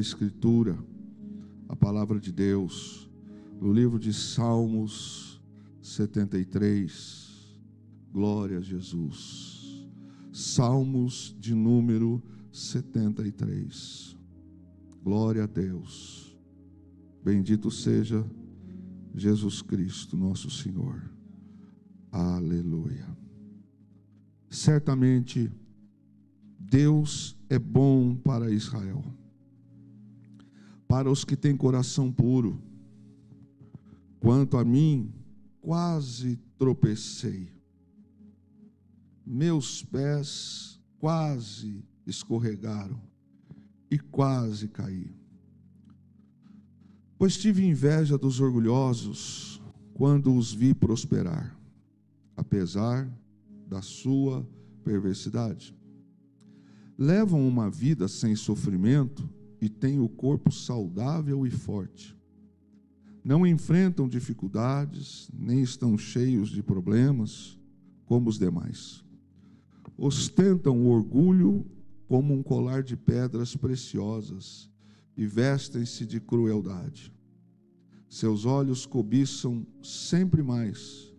Escritura, a palavra de Deus, no livro de Salmos 73, glória a Jesus. Salmos de número 73, glória a Deus, bendito seja Jesus Cristo, nosso Senhor, aleluia. Certamente, Deus é bom para Israel, para os que têm coração puro. Quanto a mim, quase tropecei, meus pés quase escorregaram e quase caí. Pois tive inveja dos orgulhosos quando os vi prosperar, apesar da sua perversidade. Levam uma vida sem sofrimento e têm o corpo saudável e forte. Não enfrentam dificuldades, nem estão cheios de problemas como os demais. Ostentam o orgulho como um colar de pedras preciosas e vestem-se de crueldade. Seus olhos cobiçam sempre mais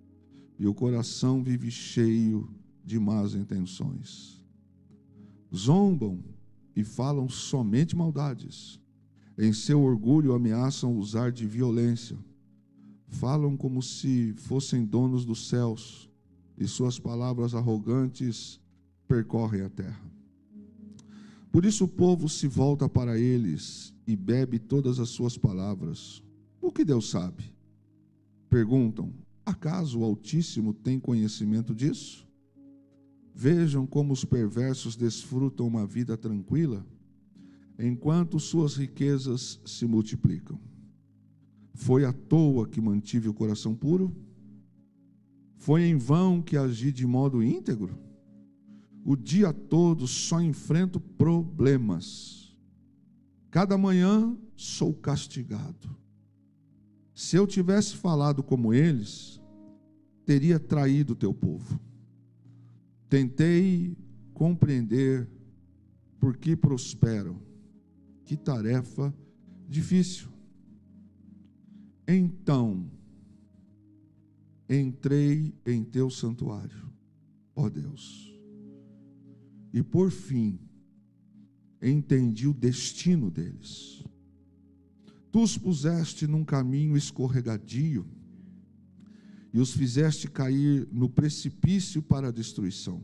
e o coração vive cheio de más intenções. Zombam e falam somente maldades. Em seu orgulho ameaçam usar de violência. Falam como se fossem donos dos céus, e suas palavras arrogantes percorrem a terra. Por isso o povo se volta para eles e bebe todas as suas palavras. O que Deus sabe? Perguntam: acaso o Altíssimo tem conhecimento disso? Vejam como os perversos desfrutam uma vida tranquila, enquanto suas riquezas se multiplicam. Foi à toa que mantive o coração puro? Foi em vão que agi de modo íntegro? O dia todo só enfrento problemas. Cada manhã sou castigado. Se eu tivesse falado como eles, teria traído teu povo. Tentei compreender por que prosperam. Que tarefa difícil. Então, entrei em teu santuário, ó Deus, e por fim, entendi o destino deles. Tu os puseste num caminho escorregadio e os fizeste cair no precipício para a destruição.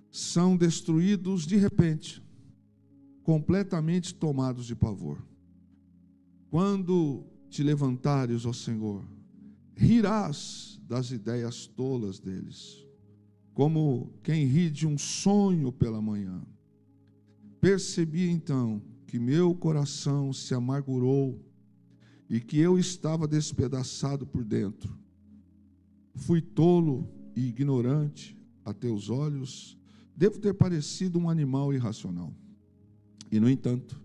São destruídos de repente, completamente tomados de pavor. Quando te levantares, ó Senhor, rirás das ideias tolas deles, como quem ri de um sonho pela manhã. Percebi então que meu coração se amargurou e que eu estava despedaçado por dentro. Fui tolo e ignorante a teus olhos, devo ter parecido um animal irracional. E, no entanto,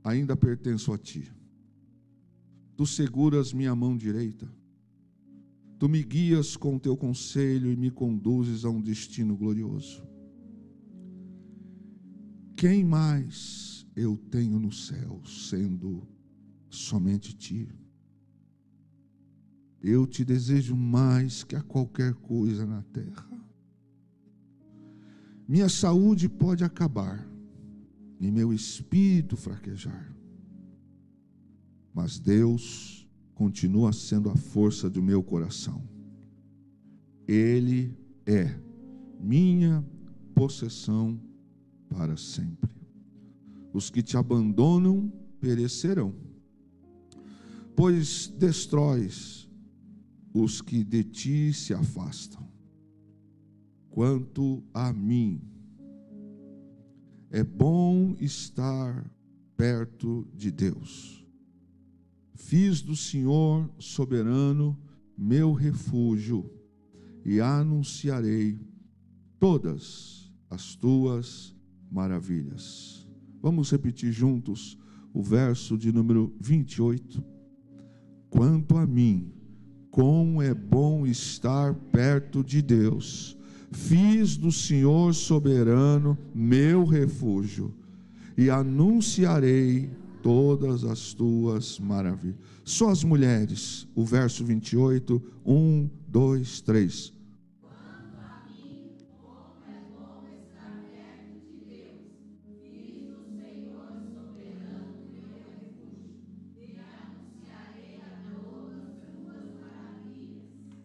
ainda pertenço a ti. Tu seguras minha mão direita. Tu me guias com teu conselho e me conduzes a um destino glorioso. Quem mais eu tenho no céu, sendo somente ti? Eu te desejo mais que a qualquer coisa na terra. Minha saúde pode acabar e meu espírito fraquejar, mas Deus continua sendo a força do meu coração. Ele é minha possessão para sempre. Os que te abandonam perecerão, pois destróis os que de ti se afastam. Quanto a mim, é bom estar perto de Deus. Fiz do Senhor soberano meu refúgio e anunciarei todas as tuas maravilhas. Vamos repetir juntos o verso de número 28. Quanto a mim, como é bom estar perto de Deus. Fiz do Senhor soberano meu refúgio e anunciarei todas as tuas maravilhas. Só as mulheres, o verso 28, 1, 2, 3.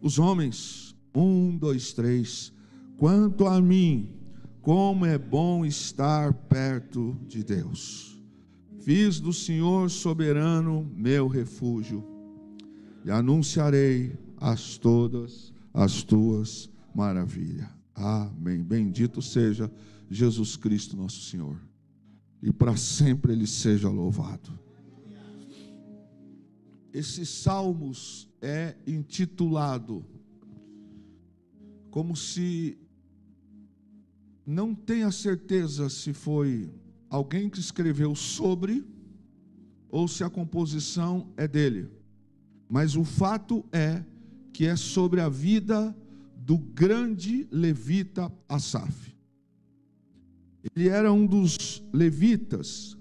Os homens, 1, 2, 3. Quanto a mim, como é bom estar perto de Deus. Fiz do Senhor soberano meu refúgio, e anunciarei todas as tuas maravilhas. Amém. Bendito seja Jesus Cristo nosso Senhor, e para sempre Ele seja louvado. Esses salmos é intitulado como se não tenha certeza se foi alguém que escreveu sobre ou se a composição é dele. Mas o fato é que é sobre a vida do grande levita Asaf. Ele era um dos levitas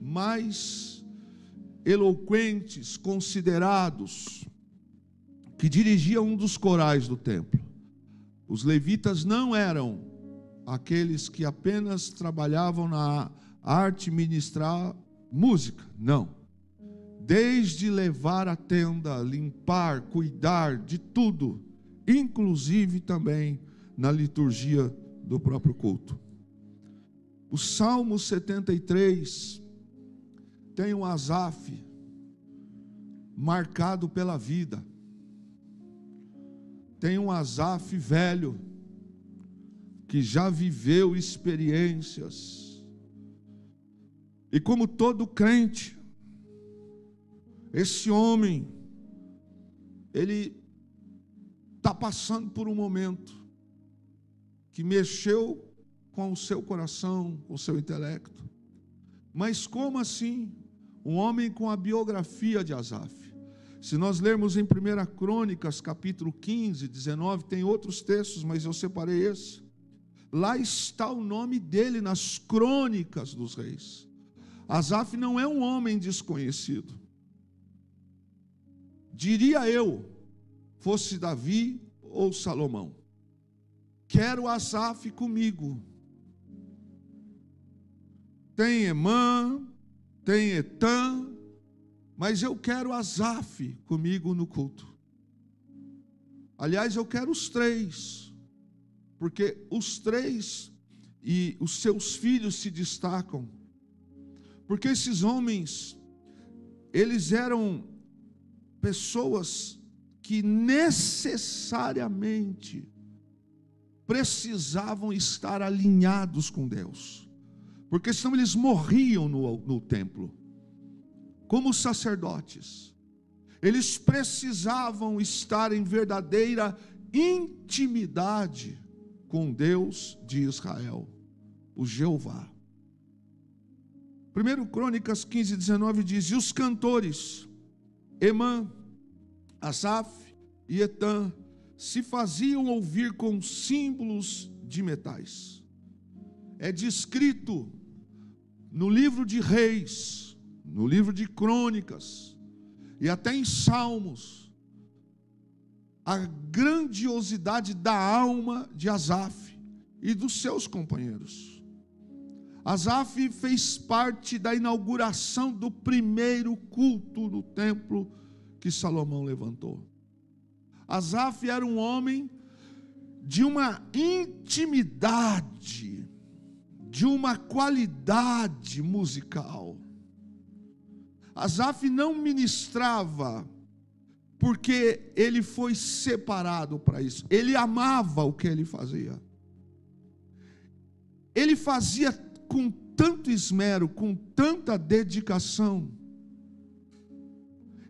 mais eloquentes, considerados, que dirigia um dos corais do templo. Os levitas não eram aqueles que apenas trabalhavam na arte ministrar música, não. Desde levar a tenda, limpar, cuidar de tudo, inclusive também na liturgia do próprio culto. O Salmo 73 tem um Asaf marcado pela vida. Tem um Asaf velho, que já viveu experiências. E como todo crente, esse homem, ele está passando por um momento que mexeu com o seu coração, com o seu intelecto. Mas como assim? Um homem com a biografia de Asaf. Se nós lermos em 1 Crônicas, capítulo 15, 19, tem outros textos, mas eu separei esse. Lá está o nome dele nas crônicas dos reis. Asaf não é um homem desconhecido. Diria eu, fosse Davi ou Salomão, quero Asaf comigo. Tem Emã, tem Etã, mas eu quero Asaf comigo no culto. Aliás, eu quero os três, porque os três e os seus filhos se destacam, porque esses homens, eles eram pessoas que necessariamente precisavam estar alinhados com Deus, porque senão eles morriam no templo, como sacerdotes. Eles precisavam estar em verdadeira intimidade com Deus de Israel, o Jeová. 1 Crônicas 15, 19 diz: e os cantores Emã, Asaf e Etã se faziam ouvir com símbolos de metais. É descrito no livro de Reis, no livro de Crônicas e até em Salmos a grandiosidade da alma de Asaf e dos seus companheiros. Asaf fez parte da inauguração do primeiro culto no templo que Salomão levantou. Asaf era um homem de uma intimidade, de uma qualidade musical. Asaf não ministrava porque ele foi separado para isso. Ele amava o que ele fazia. Ele fazia com tanto esmero, com tanta dedicação.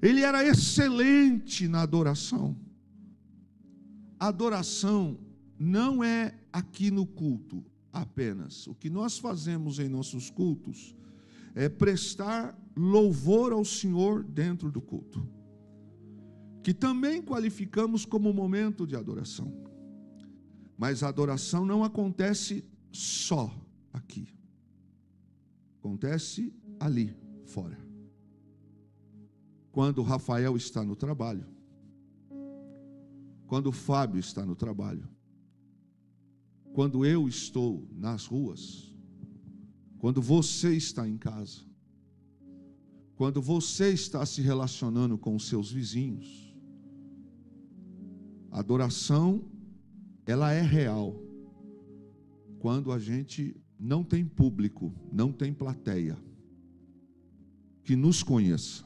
Ele era excelente na adoração. A adoração não é aqui no culto apenas. O que nós fazemos em nossos cultos é prestar louvor ao Senhor dentro do culto, que também qualificamos como momento de adoração. Mas a adoração não acontece só aqui. Acontece ali fora. Quando o Rafael está no trabalho, quando o Fábio está no trabalho, quando eu estou nas ruas, quando você está em casa, quando você está se relacionando com os seus vizinhos, a adoração, ela é real quando a gente não tem público, não tem plateia que nos conheça.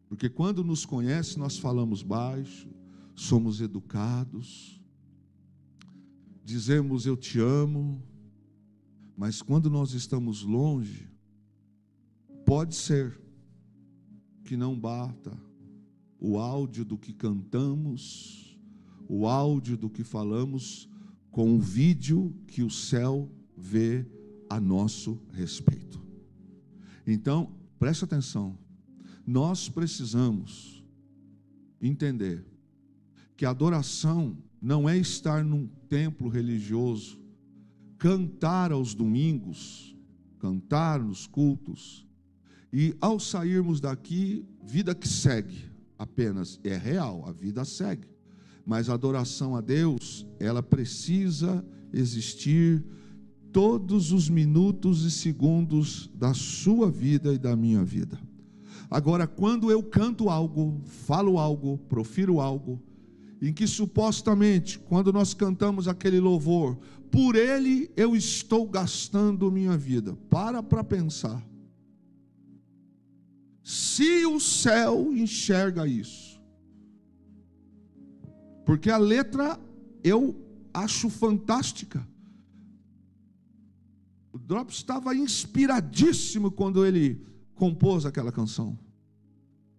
Porque quando nos conhece, nós falamos baixo, somos educados, dizemos eu te amo, mas quando nós estamos longe, pode ser que não bata o áudio do que cantamos, o áudio do que falamos, com o vídeo que o céu vê a nosso respeito. Então, preste atenção, nós precisamos entender que a adoração não é estar num templo religioso, cantar aos domingos, cantar nos cultos, e ao sairmos daqui, vida que segue apenas, é real, a vida segue. Mas a adoração a Deus, ela precisa existir todos os minutos e segundos da sua vida e da minha vida. Agora, quando eu canto algo, falo algo, profiro algo, em que supostamente, quando nós cantamos aquele louvor, por ele eu estou gastando minha vida. Para pensar. Se o céu enxerga isso, porque a letra eu acho fantástica. O Drops estava inspiradíssimo quando ele compôs aquela canção.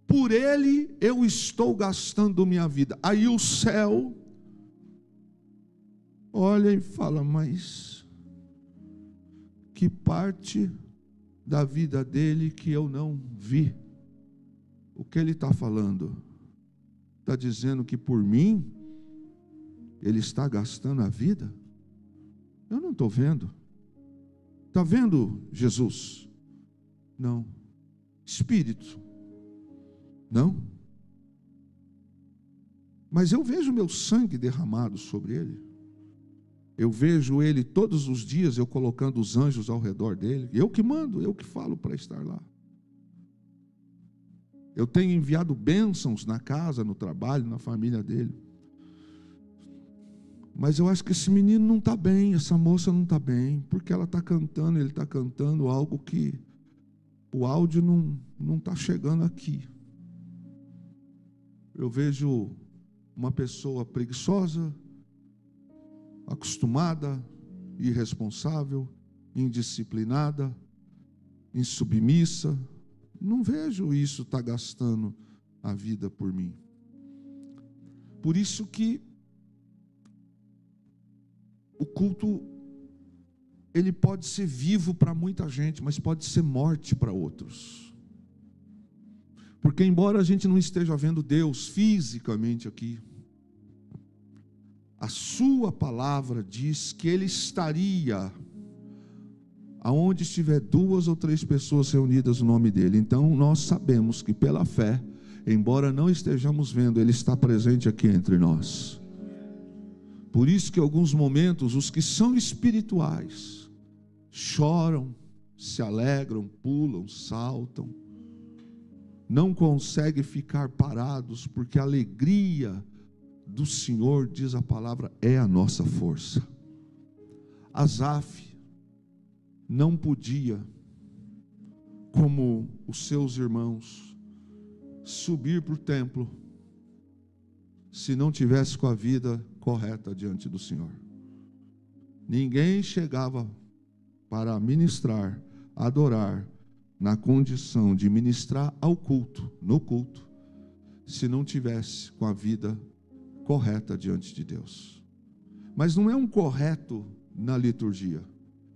Por ele eu estou gastando minha vida. Aí o céu olha e fala, mas que parte da vida dele que eu não vi? O que ele está falando? Está dizendo que por mim ele está gastando a vida? Eu não estou vendo. Está vendo Jesus? Não. Espírito? Não. Mas eu vejo meu sangue derramado sobre ele. Eu vejo ele todos os dias, eu colocando os anjos ao redor dele. Eu que mando, eu que falo para estar lá. Eu tenho enviado bênçãos na casa, no trabalho, na família dele. Mas eu acho que esse menino não está bem, essa moça não está bem, porque ela está cantando, ele está cantando algo que o áudio não está chegando aqui. Eu vejo uma pessoa preguiçosa, acostumada, irresponsável, indisciplinada, insubmissa. Não vejo isso estar gastando a vida por mim. Por isso que o culto, ele pode ser vivo para muita gente, mas pode ser morte para outros. Porque embora a gente não esteja vendo Deus fisicamente aqui, a sua palavra diz que Ele estaria aonde estiver 2 ou 3 pessoas reunidas no nome dEle. Então nós sabemos que pela fé, embora não estejamos vendo, Ele está presente aqui entre nós. Por isso que em alguns momentos os que são espirituais choram, se alegram, pulam, saltam, não conseguem ficar parados, porque a alegria do Senhor, diz a palavra, é a nossa força. Asaf não podia, como os seus irmãos, subir para o templo se não tivesse com a vida correta diante do Senhor. Ninguém chegava para ministrar, adorar, na condição de ministrar ao culto, no culto, se não tivesse com a vida correta diante de Deus. Mas não é um correto na liturgia,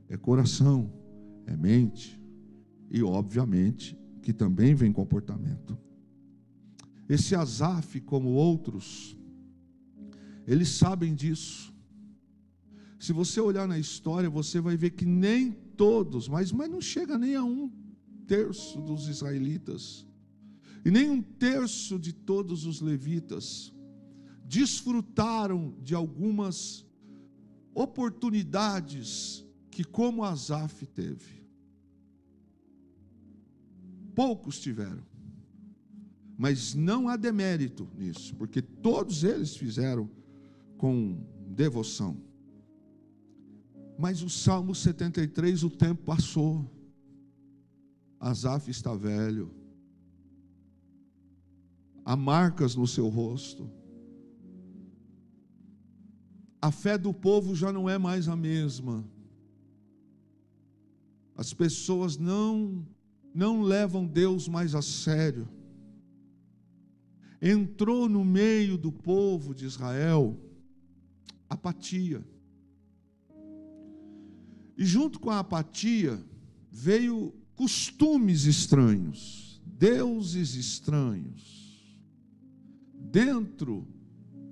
é coração, é mente e obviamente que também vem comportamento. Esse Asaf, como outros, eles sabem disso. Se você olhar na história, você vai ver que nem todos, mas não chega nem a 1/3 dos israelitas, e nem 1/3 de todos os levitas desfrutaram de algumas oportunidades que, como Asaf teve. Poucos tiveram, mas não há demérito nisso, porque todos eles fizeram com devoção. Mas o Salmo 73, o tempo passou, Asaf está velho, há marcas no seu rosto, a fé do povo já não é mais a mesma, as pessoas não levam Deus mais a sério. Entrou no meio do povo de Israel apatia, e junto com a apatia veio costumes estranhos, deuses estranhos. Dentro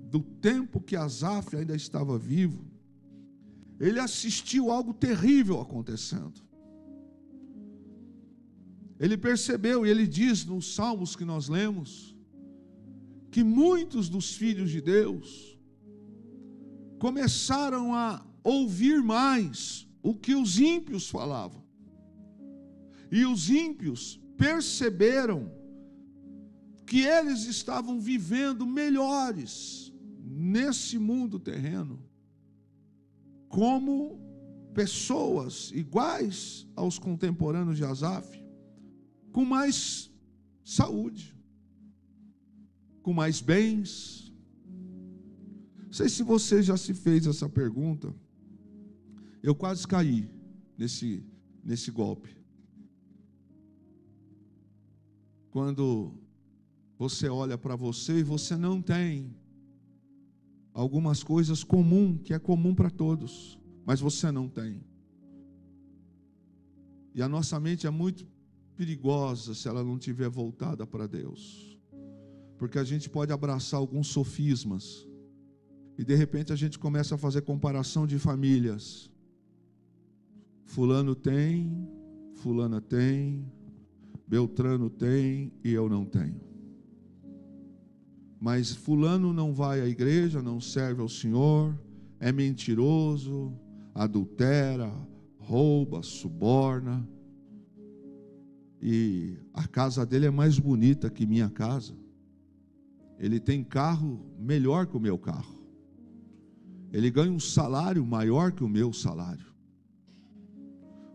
do tempo que Asaf ainda estava vivo, ele assistiu algo terrível acontecendo. Ele percebeu, e ele diz nos salmos que nós lemos, que muitos dos filhos de Deus começaram a ouvir mais o que os ímpios falavam. E os ímpios perceberam que eles estavam vivendo melhores nesse mundo terreno, como pessoas iguais aos contemporâneos de Asaf, com mais saúde, com mais bens. Não sei se você já se fez essa pergunta. Eu quase caí nesse golpe. Quando você olha para você e você não tem algumas coisas comuns, que é comum para todos, mas você não tem. E a nossa mente é muito perigosa se ela não estiver voltada para Deus, porque a gente pode abraçar alguns sofismas, e de repente a gente começa a fazer comparação de famílias. Fulano tem, fulana tem, Beltrano tem e eu não tenho. Mas fulano não vai à igreja, não serve ao Senhor, é mentiroso, adultera, rouba, suborna, e a casa dele é mais bonita que minha casa. Ele tem carro melhor que o meu carro. Ele ganha um salário maior que o meu salário.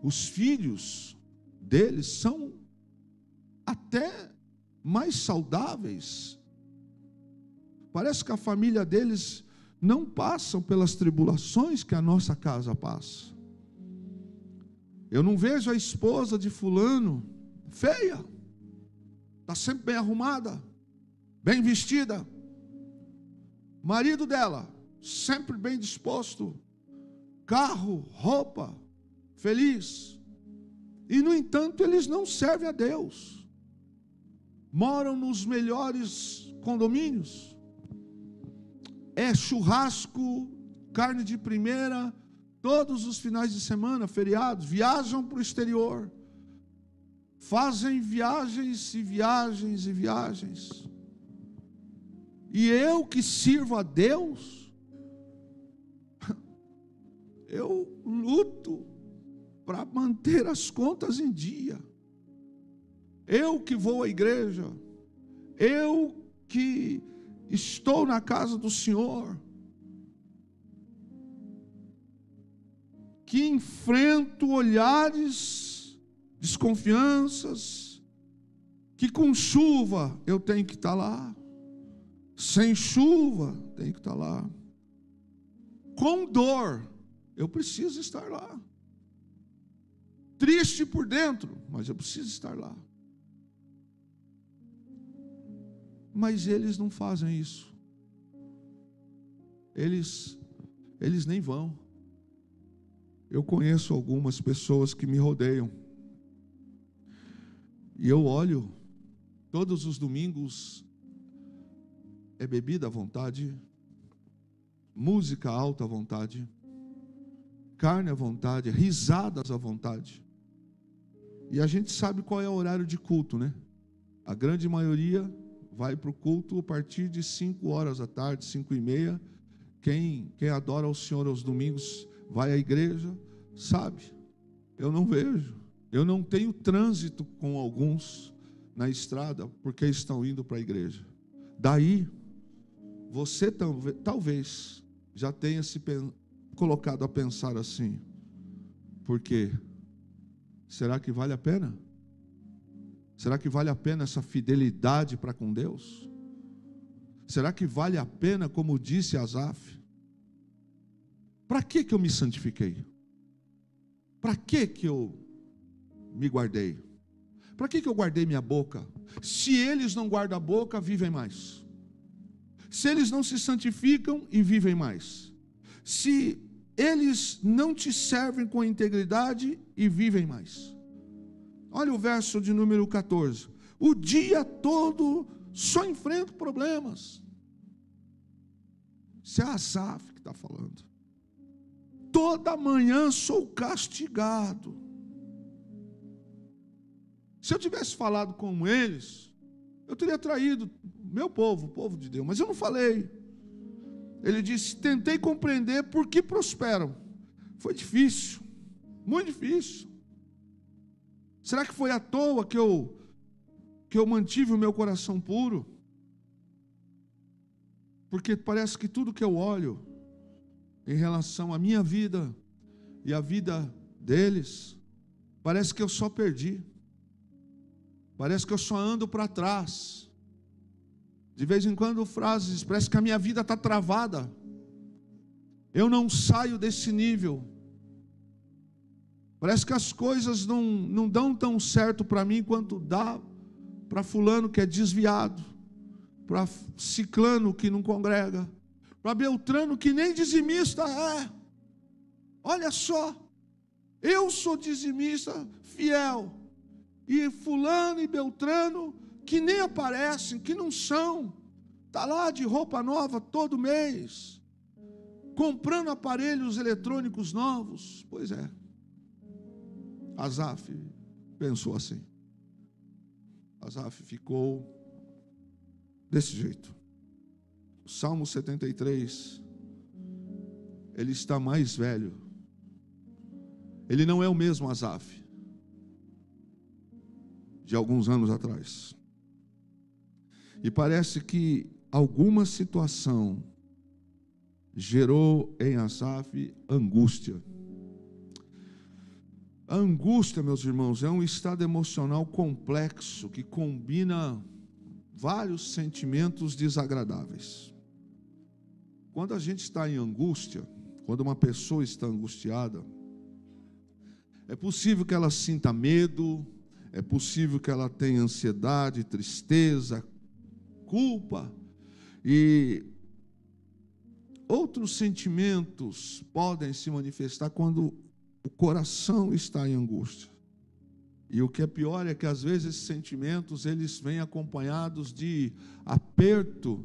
Os filhos deles são até mais saudáveis. Parece que a família deles não passam pelas tribulações que a nossa casa passa. Eu não vejo a esposa de fulano feia, está sempre bem arrumada, bem vestida. Marido dela sempre bem disposto, carro, roupa, feliz. E no entanto eles não servem a Deus, moram nos melhores condomínios, é churrasco, carne de primeira, todos os finais de semana, feriados, viajam para o exterior, fazem viagens e viagens e viagens. E eu que sirvo a Deus, eu luto para manter as contas em dia. Eu que vou à igreja, eu que estou na casa do Senhor, que enfrento olhares, desconfianças, que com chuva eu tenho que estar lá, sem chuva tenho que estar lá, com dor eu preciso estar lá, triste por dentro, mas eu preciso estar lá. Mas eles não fazem isso. Eles nem vão. Eu conheço algumas pessoas que me rodeiam, e eu olho, todos os domingos é bebida à vontade, música alta à vontade, carne à vontade, risadas à vontade. E a gente sabe qual é o horário de culto, né? A grande maioria vai para o culto a partir de 5 horas da tarde, 5:30. Quem adora o Senhor aos domingos vai à igreja, sabe? Eu não vejo. Eu não tenho trânsito com alguns na estrada porque estão indo para a igreja. Daí, você talvez já tenha se colocado a pensar assim: por quê? Será que vale a pena? Será que vale a pena essa fidelidade para com Deus? Será que vale a pena, como disse Asaf? Para que eu me santifiquei? Para que eu me guardei? Para que eu guardei minha boca? Se eles não guardam a boca, vivem mais. Se eles não se santificam e vivem mais. Se eles não te servem com integridade e vivem mais. Olha o verso de número 14. O dia todo só enfrento problemas. Isso é Asaf que está falando. Toda manhã sou castigado. Se eu tivesse falado com eles, eu teria traído meu povo, o povo de Deus, mas eu não falei. Ele disse: tentei compreender por que prosperam. Foi difícil, muito difícil. Será que foi à toa que eu mantive o meu coração puro? Porque parece que tudo que eu olho em relação à minha vida e à vida deles, parece que eu só perdi. Parece que eu só ando para trás. De vez em quando frases, parece que a minha vida está travada. Eu não saio desse nível. Parece que as coisas não dão tão certo para mim quanto dá para fulano que é desviado, para ciclano que não congrega, para Beltrano que nem dizimista é. Olha só, eu sou dizimista fiel, e fulano e Beltrano que nem aparecem, que não são, está lá de roupa nova todo mês, comprando aparelhos eletrônicos novos. Pois é, Asaf pensou assim. Asaf ficou desse jeito. O Salmo 73, ele está mais velho. Ele não é o mesmo Asaf de alguns anos atrás. E parece que alguma situação gerou em Asaf angústia. A angústia, meus irmãos, é um estado emocional complexo que combina vários sentimentos desagradáveis. Quando a gente está em angústia, quando uma pessoa está angustiada, é possível que ela sinta medo, é possível que ela tenha ansiedade, tristeza, culpa e outros sentimentos podem se manifestar quando o coração está em angústia. E o que é pior é que às vezes esses sentimentos eles vêm acompanhados de aperto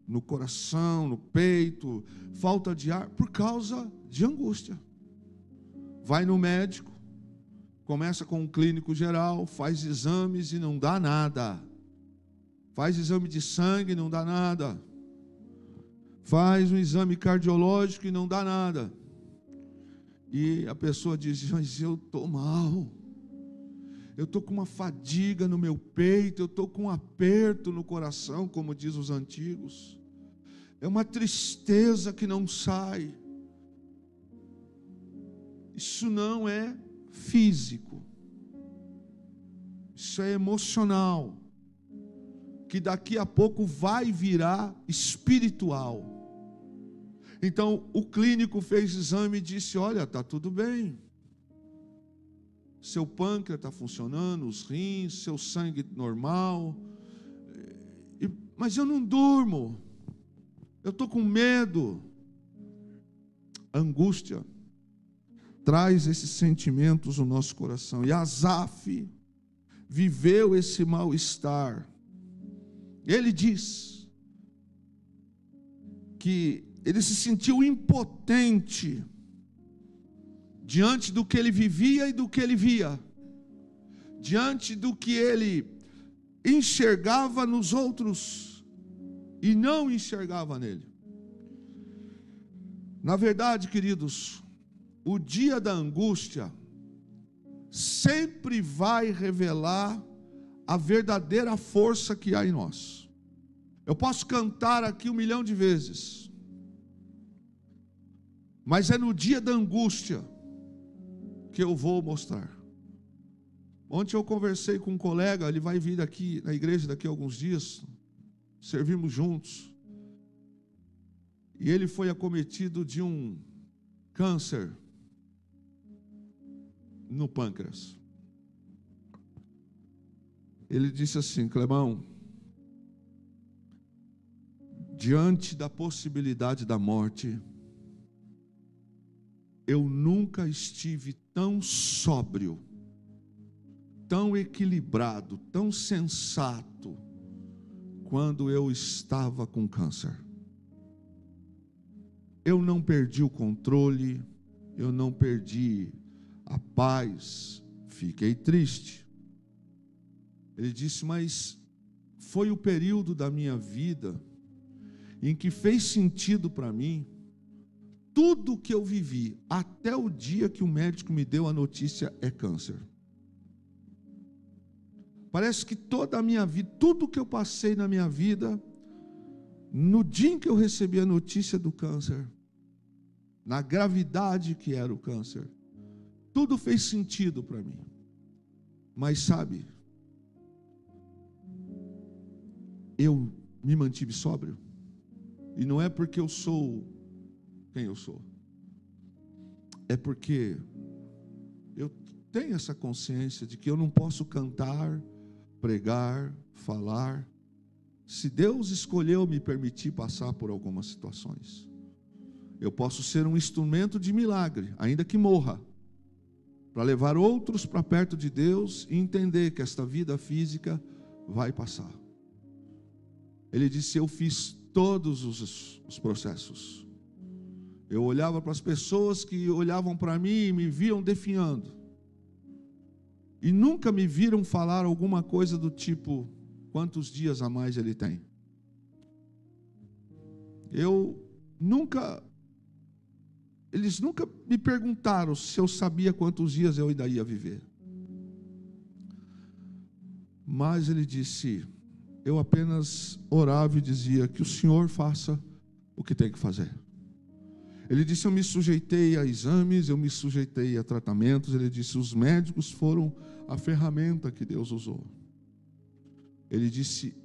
no coração, no peito, falta de ar por causa de angústia. Vai no médico, começa com um clínico geral, faz exames e não dá nada. Faz exame de sangue e não dá nada. Faz um exame cardiológico e não dá nada. E a pessoa diz: mas eu estou mal, eu estou com uma fadiga no meu peito, eu estou com um aperto no coração, como diz os antigos, é uma tristeza que não sai. Isso não é físico, isso é emocional, que daqui a pouco vai virar espiritual. Então o clínico fez exame e disse: olha, está tudo bem, seu pâncreas está funcionando, os rins, seu sangue normal, mas eu não durmo, eu estou com medo. Angústia traz esses sentimentos no nosso coração, e Asaf viveu esse mal-estar. Ele diz que ele se sentiu impotente diante do que ele vivia e do que ele via, diante do que ele enxergava nos outros e não enxergava nele. Na verdade, queridos, o dia da angústia sempre vai revelar a verdadeira força que há em nós. Eu posso cantar aqui 1 milhão de vezes, mas é no dia da angústia que eu vou mostrar. Ontem eu conversei com um colega, ele vai vir aqui na igreja daqui a alguns dias, servimos juntos, e ele foi acometido de um câncer no pâncreas. Ele disse assim: Clebão, diante da possibilidade da morte, eu nunca estive tão sóbrio, tão equilibrado, tão sensato, quando eu estava com câncer. Eu não perdi o controle, eu não perdi a paz, fiquei triste. Ele disse, mas foi o período da minha vida em que fez sentido para mim tudo o que eu vivi, até o dia que o médico me deu a notícia: é câncer. Parece que toda a minha vida, tudo que eu passei na minha vida, no dia em que eu recebi a notícia do câncer, na gravidade que era o câncer, tudo fez sentido para mim. Mas sabe, eu me mantive sóbrio, e não é porque eu sou quem eu sou, é porque eu tenho essa consciência de que eu não posso cantar, pregar, falar, se Deus escolheu me permitir passar por algumas situações. Eu posso ser um instrumento de milagre, ainda que morra, para levar outros para perto de Deus e entender que esta vida física vai passar. Ele disse, eu fiz todos os processos. Eu olhava para as pessoas que olhavam para mim e me viam definhando, e nunca me viram falar alguma coisa do tipo, quantos dias a mais ele tem. Eles nunca me perguntaram se eu sabia quantos dias eu ainda ia viver. Mas ele disse, eu apenas orava e dizia que o Senhor faça o que tem que fazer. Ele disse, eu me sujeitei a exames, eu me sujeitei a tratamentos. Ele disse, os médicos foram a ferramenta que Deus usou. Ele disse,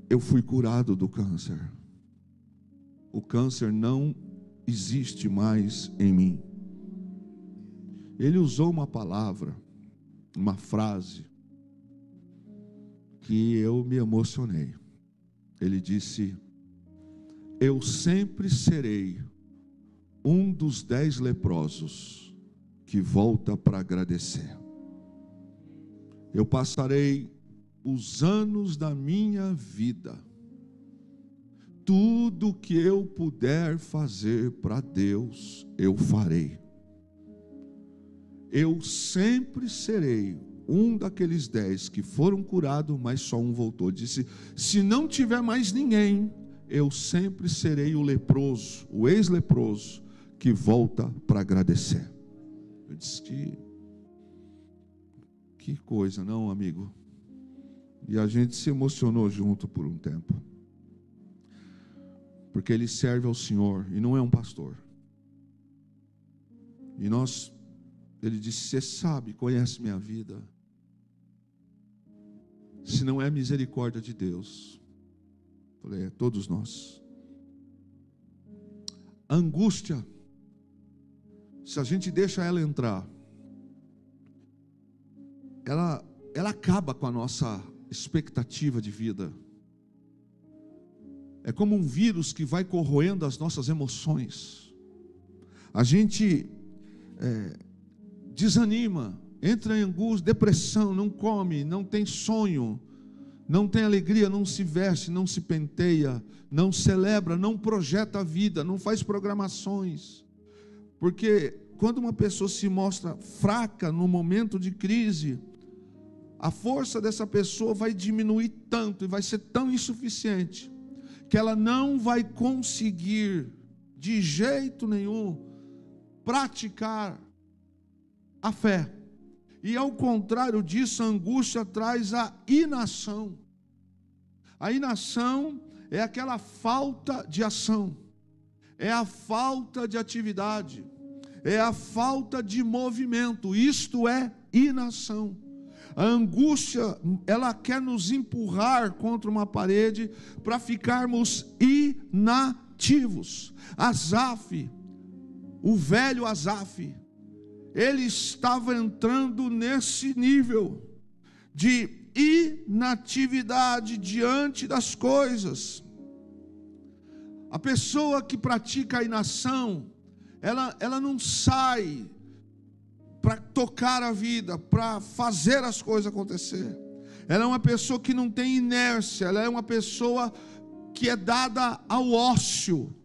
eu fui curado do câncer. O câncer não existe mais em mim. Ele usou uma palavra, uma frase, que eu me emocionei. Ele disse, eu sempre serei um dos 10 leprosos que volta para agradecer. Eu passarei os anos da minha vida, tudo que eu puder fazer para Deus, eu farei. Eu sempre serei um daqueles 10 que foram curados, mas só um voltou. Disse, se não tiver mais ninguém, eu sempre serei o leproso, o ex-leproso, que volta para agradecer. Eu disse que coisa, não, amigo? E a gente se emocionou junto por um tempo, porque ele serve ao Senhor e não é um pastor. E ele disse, você sabe, conhece minha vida, se não é misericórdia de Deus. Falei, é todos nós. A angústia, se a gente deixa ela entrar, ela acaba com a nossa expectativa de vida. É como um vírus que vai corroendo as nossas emoções. A gente desanima, entra em angústia, depressão, não come, não tem sonho, não tem alegria, não se veste, não se penteia, não celebra, não projeta a vida, não faz programações. Porque quando uma pessoa se mostra fraca no momento de crise, a força dessa pessoa vai diminuir tanto e vai ser tão insuficiente que ela não vai conseguir de jeito nenhum praticar a fé. E ao contrário disso, a angústia traz a inação. A inação é aquela falta de ação, é a falta de atividade, é a falta de movimento. Isto é inação. A angústia, ela quer nos empurrar contra uma parede para ficarmos inativos. Asaf, o velho Asaf, ele estava entrando nesse nível de inatividade diante das coisas. A pessoa que pratica a inação, ela não sai para tocar a vida, para fazer as coisas acontecer. Ela é uma pessoa que não tem inércia, ela é uma pessoa que é dada ao ócio.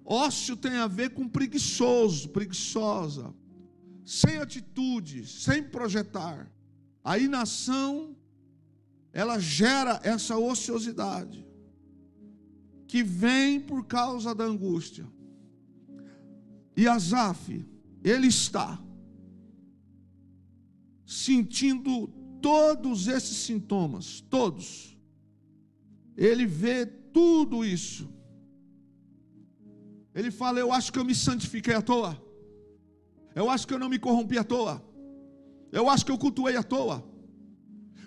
Ócio tem a ver com preguiçoso, preguiçosa, sem atitude, sem projetar. A inação, ela gera essa ociosidade, que vem por causa da angústia. E Asaf, ele está sentindo todos esses sintomas, todos. Ele vê tudo isso. Ele fala: eu acho que eu me santifiquei à toa. Eu acho que eu não me corrompi à toa. Eu acho que eu cultuei à toa.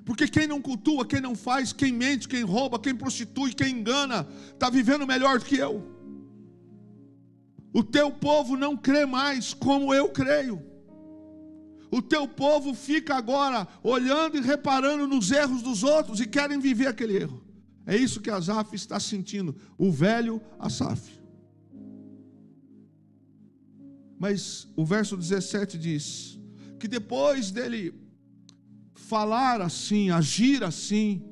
Porque quem não cultua, quem não faz, quem mente, quem rouba, quem prostitui, quem engana, está vivendo melhor do que eu. O teu povo não crê mais como eu creio. O teu povo fica agora olhando e reparando nos erros dos outros e querem viver aquele erro. É isso que Asaf está sentindo, o velho Asaf. Mas o verso 17 diz que depois dele falar assim, agir assim,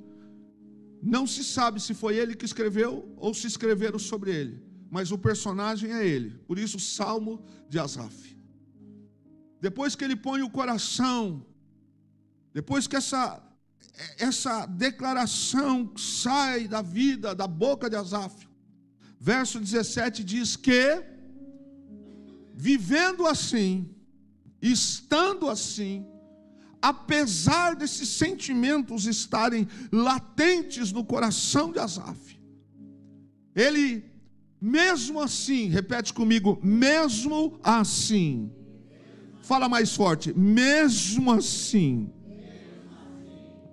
não se sabe se foi ele que escreveu ou se escreveram sobre ele, mas o personagem é ele. Por isso o Salmo de Asaf. Depois que ele põe o coração, depois que essa declaração sai da vida, da boca de Asaf, verso 17 diz que, vivendo assim, estando assim, apesar desses sentimentos estarem latentes no coração de Asaf, ele, mesmo assim, repete comigo, mesmo assim, fala mais forte, mesmo assim,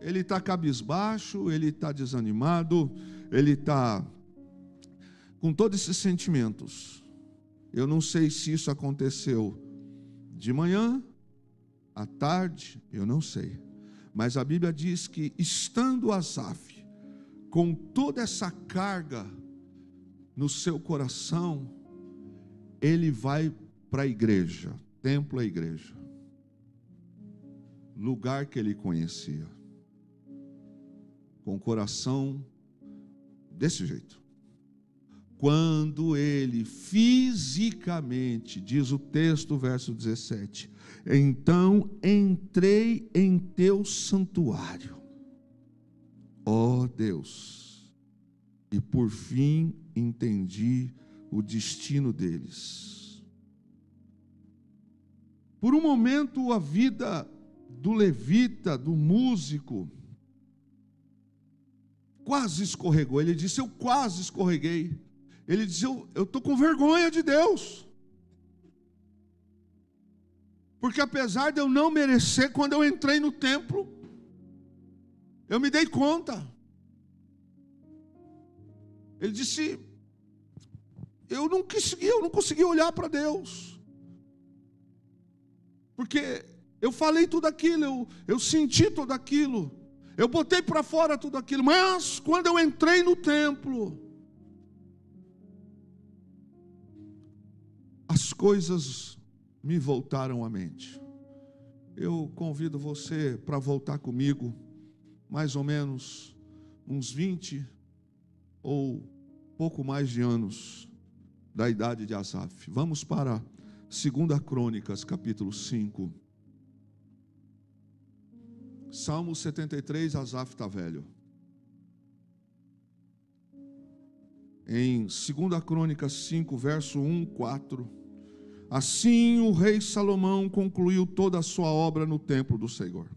ele está cabisbaixo, ele está desanimado, ele está com todos esses sentimentos. Eu não sei se isso aconteceu de manhã, à tarde, eu não sei. Mas a Bíblia diz que, estando Asaf com toda essa carga no seu coração, ele vai para a igreja, templo é igreja, lugar que ele conhecia, com o coração desse jeito. Quando ele fisicamente, diz o texto, verso 17, então entrei em teu santuário, ó Deus, e por fim entendi o destino deles. Por um momento a vida do levita, do músico, quase escorregou. Ele disse: eu quase escorreguei. Ele disse: eu estou com vergonha de Deus. Porque apesar de eu não merecer, quando eu entrei no templo, eu me dei conta. Ele disse: eu não consegui olhar para Deus. Porque eu falei tudo aquilo, eu senti tudo aquilo, eu botei para fora tudo aquilo, mas quando eu entrei no templo, as coisas me voltaram à mente. Eu convido você para voltar comigo, mais ou menos uns 20 ou pouco mais de anos da idade de Asaf. Vamos para 2 Crônicas, capítulo 5. Salmo 73, Asaf está velho. Em 2 Crônicas 5, verso 1, 4. Assim o rei Salomão concluiu toda a sua obra no templo do Senhor.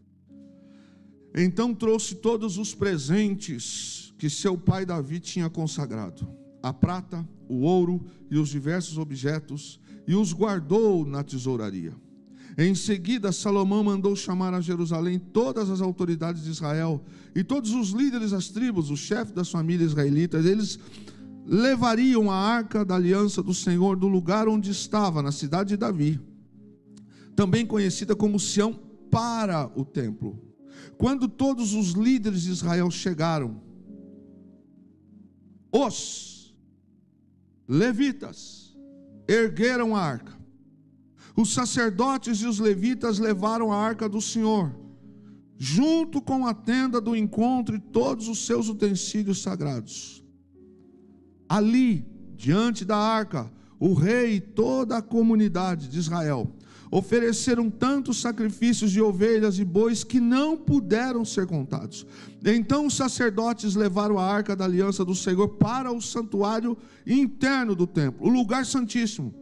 Então trouxe todos os presentes que seu pai Davi tinha consagrado, a prata, o ouro e os diversos objetos, e os guardou na tesouraria. Em seguida, Salomão mandou chamar a Jerusalém todas as autoridades de Israel e todos os líderes das tribos, os chefes das famílias israelitas. Eles levariam a arca da aliança do Senhor do lugar onde estava, na cidade de Davi, também conhecida como Sião, para o templo. Quando todos os líderes de Israel chegaram, os levitas ergueram a arca. Os sacerdotes e os levitas levaram a arca do Senhor, junto com a tenda do encontro e todos os seus utensílios sagrados. Ali, diante da arca, o rei e toda a comunidade de Israel ofereceram tantos sacrifícios de ovelhas e bois que não puderam ser contados. Então os sacerdotes levaram a arca da aliança do Senhor para o santuário interno do templo, o lugar santíssimo,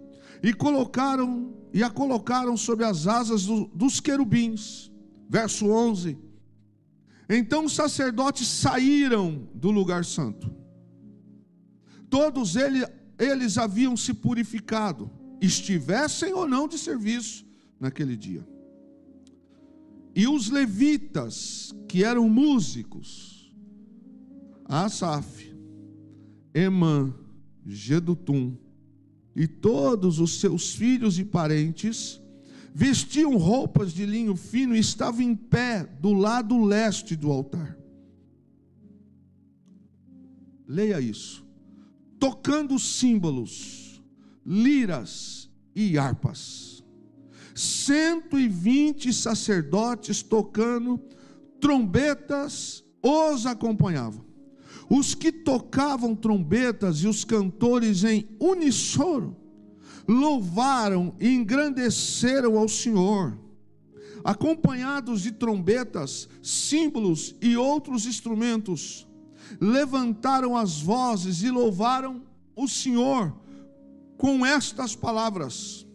e a colocaram sobre as asas dos querubins. Verso 11. Então os sacerdotes saíram do lugar santo. Todos eles haviam se purificado, estivessem ou não de serviço naquele dia. E os levitas, que eram músicos, Asaf, Emã, Jedutum, e todos os seus filhos e parentes, vestiam roupas de linho fino e estavam em pé do lado leste do altar. Leia isso. Tocando símbolos, liras e harpas. 120 sacerdotes tocando trombetas os acompanhavam. Os que tocavam trombetas e os cantores em uníssono louvaram e engrandeceram ao Senhor. Acompanhados de trombetas, símbolos e outros instrumentos, levantaram as vozes e louvaram o Senhor com estas palavras: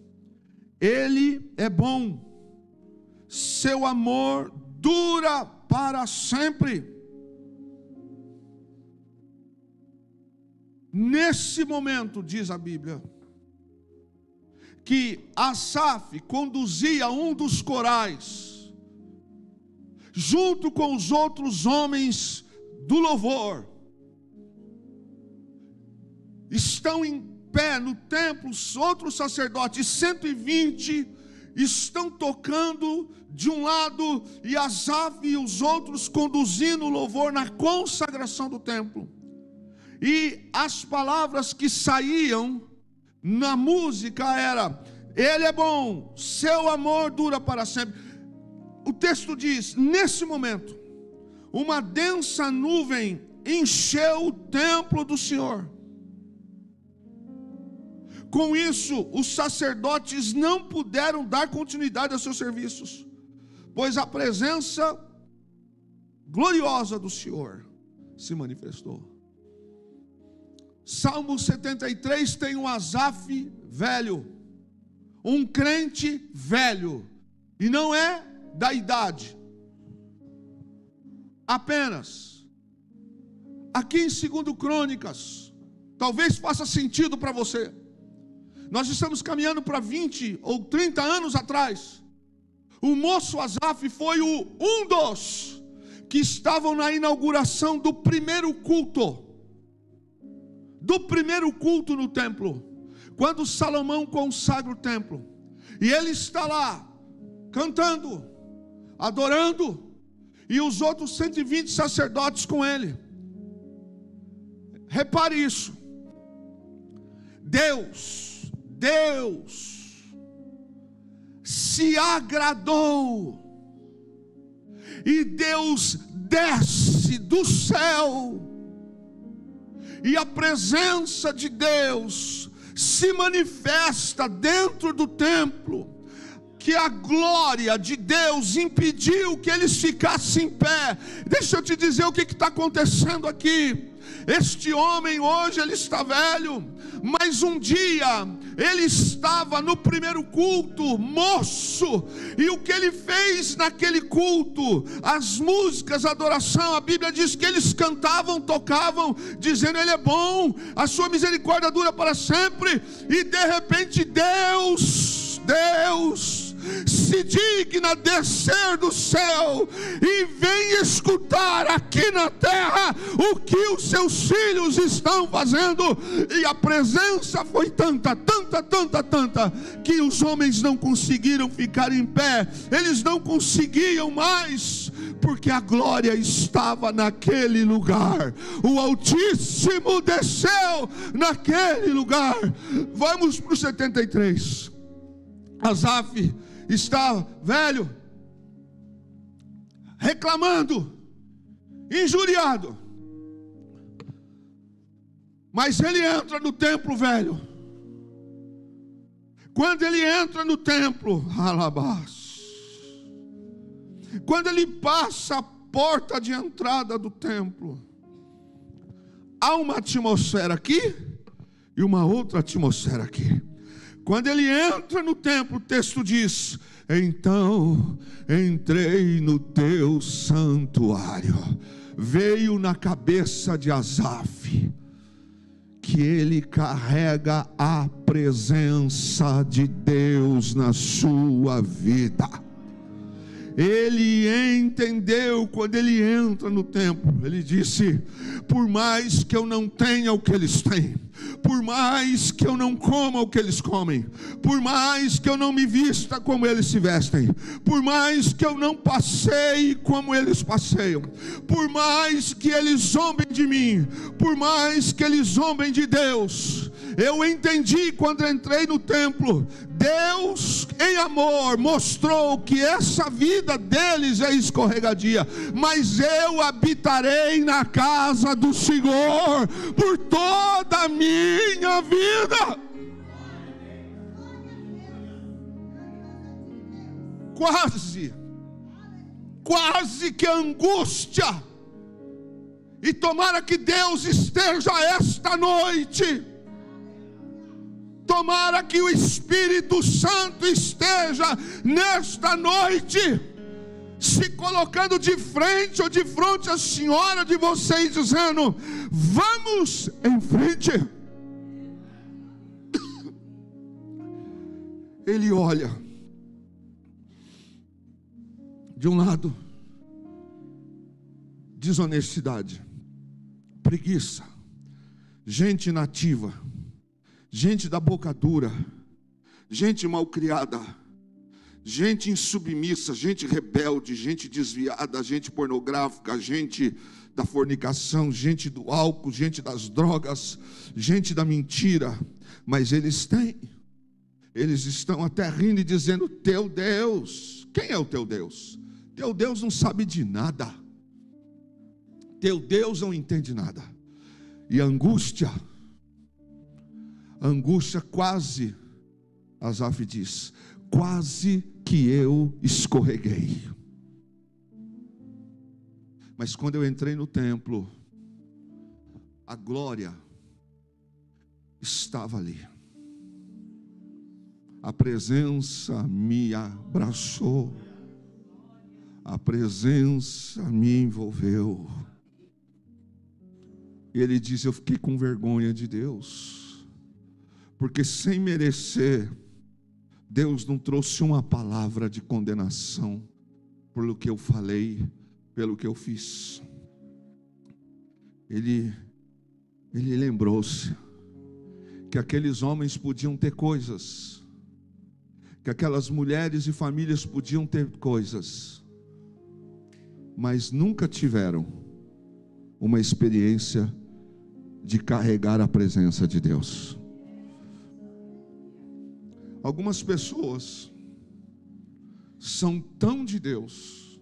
Ele é bom, seu amor dura para sempre. Nesse momento, diz a Bíblia, que Asaf conduzia um dos corais, junto com os outros homens do louvor. Estão em pé no templo os outros sacerdotes, 120 estão tocando de um lado, e Asaf e os outros conduzindo o louvor na consagração do templo. E as palavras que saíam na música era: Ele é bom, seu amor dura para sempre. O texto diz: nesse momento, uma densa nuvem encheu o templo do Senhor. Com isso, os sacerdotes não puderam dar continuidade aos seus serviços, pois a presença gloriosa do Senhor se manifestou. Salmo 73 tem um Asaf velho, um crente velho, e não é da idade apenas. Aqui em 2 Crônicas, talvez faça sentido para você. Nós estamos caminhando para 20 ou 30 anos atrás. O moço Asaf foi um dos que estavam na inauguração do primeiro culto. No templo, quando Salomão consagra o templo, e ele está lá, cantando, adorando, e os outros 120 sacerdotes com ele. Repare isso. Deus se agradou, e Deus desce do céu, e a presença de Deus se manifesta dentro do templo, que a glória de Deus impediu que eles ficassem em pé. Deixa eu te dizer o que está acontecendo aqui. Este homem hoje ele está velho, mas um dia ele estava no primeiro culto, moço, e o que ele fez naquele culto, as músicas, a adoração, a Bíblia diz que eles cantavam, tocavam, dizendo: Ele é bom, a sua misericórdia dura para sempre. E de repente Deus se digna descer do céu e vem escutar aqui na terra o que os seus filhos estão fazendo. E a presença foi tanta, que os homens não conseguiram ficar em pé, eles não conseguiam mais, porque a glória estava naquele lugar. O Altíssimo desceu naquele lugar. Vamos para o 73. Asaf está velho, reclamando, injuriado, mas ele entra no templo, velho. Quando ele entra no templo, alabás, quando ele passa a porta de entrada do templo, há uma atmosfera aqui e uma outra atmosfera aqui. Quando ele entra no templo, o texto diz: então entrei no teu santuário. Veio na cabeça de Asaf que ele carrega a presença de Deus na sua vida. Ele entendeu quando ele entra no templo. Ele disse: por mais que eu não tenha o que eles têm, por mais que eu não coma o que eles comem, por mais que eu não me vista como eles se vestem, por mais que eu não passeie como eles passeiam, por mais que eles zombem de mim, por mais que eles zombem de Deus, eu entendi quando entrei no templo. Deus em amor mostrou que essa vida deles é escorregadia, mas eu habitarei na casa do Senhor por toda a minha vida. Quase que angústia. E tomara que Deus esteja esta noite, tomara que o Espírito Santo esteja nesta noite, se colocando de frente ou de fronte à senhora de vocês, dizendo: vamos em frente. Ele olha, de um lado, desonestidade, preguiça, gente inativa, gente da boca dura, gente malcriada, gente insubmissa, gente rebelde, gente desviada, gente pornográfica, gente da fornicação, gente do álcool, gente das drogas, gente da mentira. Mas eles estão até rindo e dizendo: teu Deus. Quem é o teu Deus? Teu Deus não sabe de nada, teu Deus não entende nada. E a angústia quase, Asaf diz, quase que eu escorreguei. Mas quando eu entrei no templo, a glória estava ali. A presença me abraçou, a presença me envolveu. E ele diz: eu fiquei com vergonha de Deus, porque sem merecer, Deus não trouxe uma palavra de condenação pelo que eu falei, pelo que eu fiz. Ele lembrou-se que aqueles homens podiam ter coisas, que aquelas mulheres e famílias podiam ter coisas, mas nunca tiveram uma experiência de carregar a presença de Deus. Algumas pessoas são tão de Deus,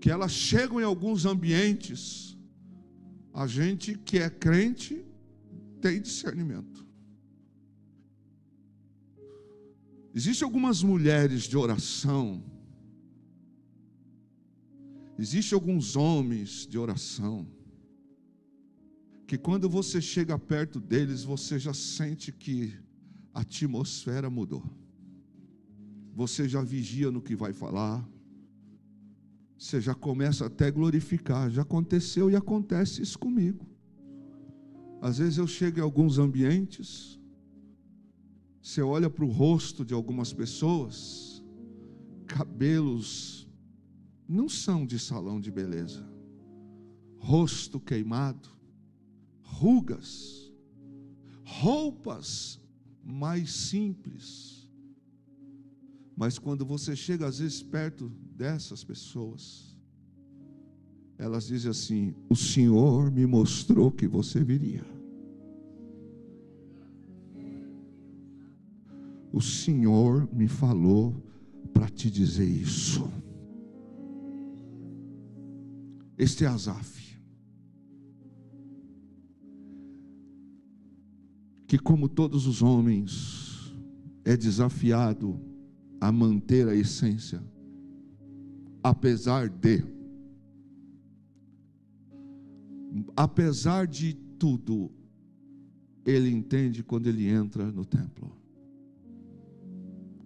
que elas chegam em alguns ambientes A gente que é crente tem discernimento. Existem algumas mulheres de oração, existem alguns homens de oração, que quando você chega perto deles, você já sente que a atmosfera mudou. Você já vigia no que vai falar, você já começa até a glorificar. Já aconteceu e acontece isso comigo. Às vezes eu chego em alguns ambientes, você olha para o rosto de algumas pessoas, cabelos não são de salão de beleza, rosto queimado, rugas, roupas mais simples. Mas quando você chega às vezes perto dessas pessoas, elas dizem assim: o Senhor me mostrou que você viria. O Senhor me falou para te dizer isso. Este é Asaf, que como todos os homens é desafiado a manter a essência, apesar de tudo, ele entende quando ele entra no templo.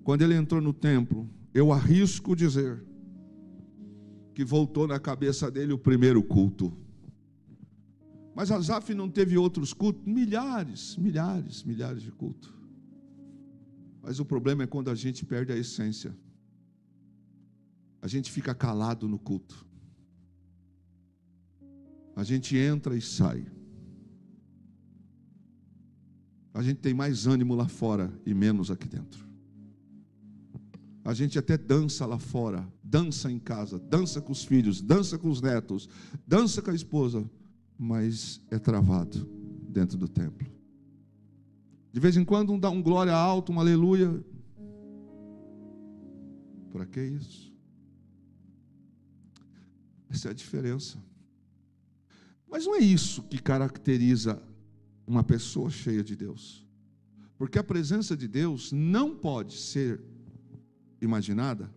Quando ele entrou no templo, eu arrisco dizer que voltou na cabeça dele o primeiro culto. Mas Asaf não teve outros cultos, milhares de cultos. Mas o problema é quando a gente perde a essência. A gente fica calado no culto. A gente entra e sai. A gente tem mais ânimo lá fora e menos aqui dentro. A gente até dança lá fora, dança em casa, dança com os filhos, dança com os netos, dança com a esposa, mas é travado dentro do templo. De vez em quando dá um glória alto, um aleluia. Para que isso? Essa é a diferença. Mas não é isso que caracteriza uma pessoa cheia de Deus. Porque a presença de Deus não pode ser imaginada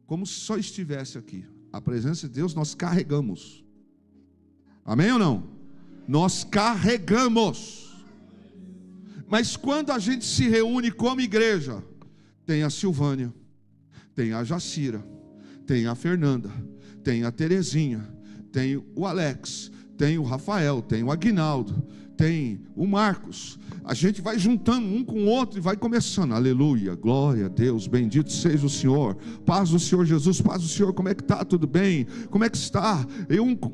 como se só estivesse aqui. A presença de Deus nós carregamos. Amém ou não? Nós carregamos. Mas quando a gente se reúne como igreja, tem a Silvânia, tem a Jacira, tem a Fernanda, tem a Terezinha, tem o Alex, tem o Rafael, tem o Aguinaldo, tem o Marcos. A gente vai juntando um com o outro e vai começando. Aleluia, glória a Deus, bendito seja o Senhor. Paz do Senhor Jesus, paz do Senhor. Como é que está? Tudo bem? Como é que está?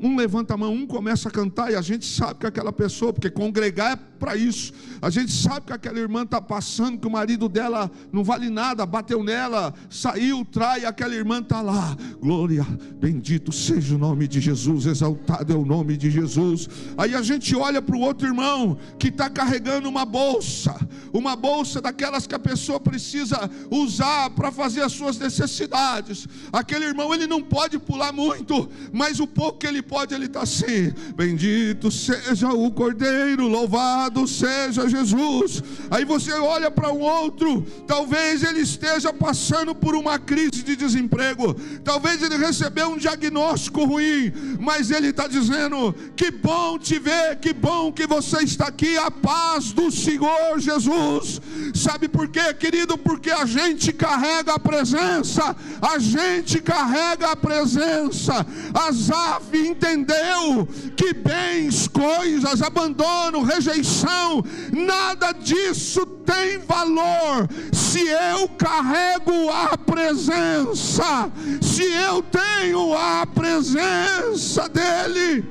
Um levanta a mão, um começa a cantar, e a gente sabe que aquela pessoa, porque congregar é para isso, a gente sabe que aquela irmã está passando, que o marido dela não vale nada, bateu nela, saiu, trai, aquela irmã está lá. Glória, bendito seja o nome de Jesus, exaltado é o nome de Jesus. Aí a gente olha para o outro irmão que está carregando uma bolsa daquelas que a pessoa precisa usar para fazer as suas necessidades. Aquele irmão, ele não pode pular muito, mas o pouco que ele pode, ele está assim: bendito seja o Cordeiro, louvado seja Jesus. Aí você olha para o outro, talvez ele esteja passando por uma crise de desemprego, talvez ele recebeu um diagnóstico ruim, mas ele está dizendo: que bom te ver, que bom que você está aqui, a paz do Senhor Jesus. Sabe por quê, querido? Porque a gente carrega a presença, a gente carrega a presença. Asaf entendeu que bens, coisas, abandono, rejeição, nada disso tem valor se eu carrego a presença, se eu tenho a presença dele.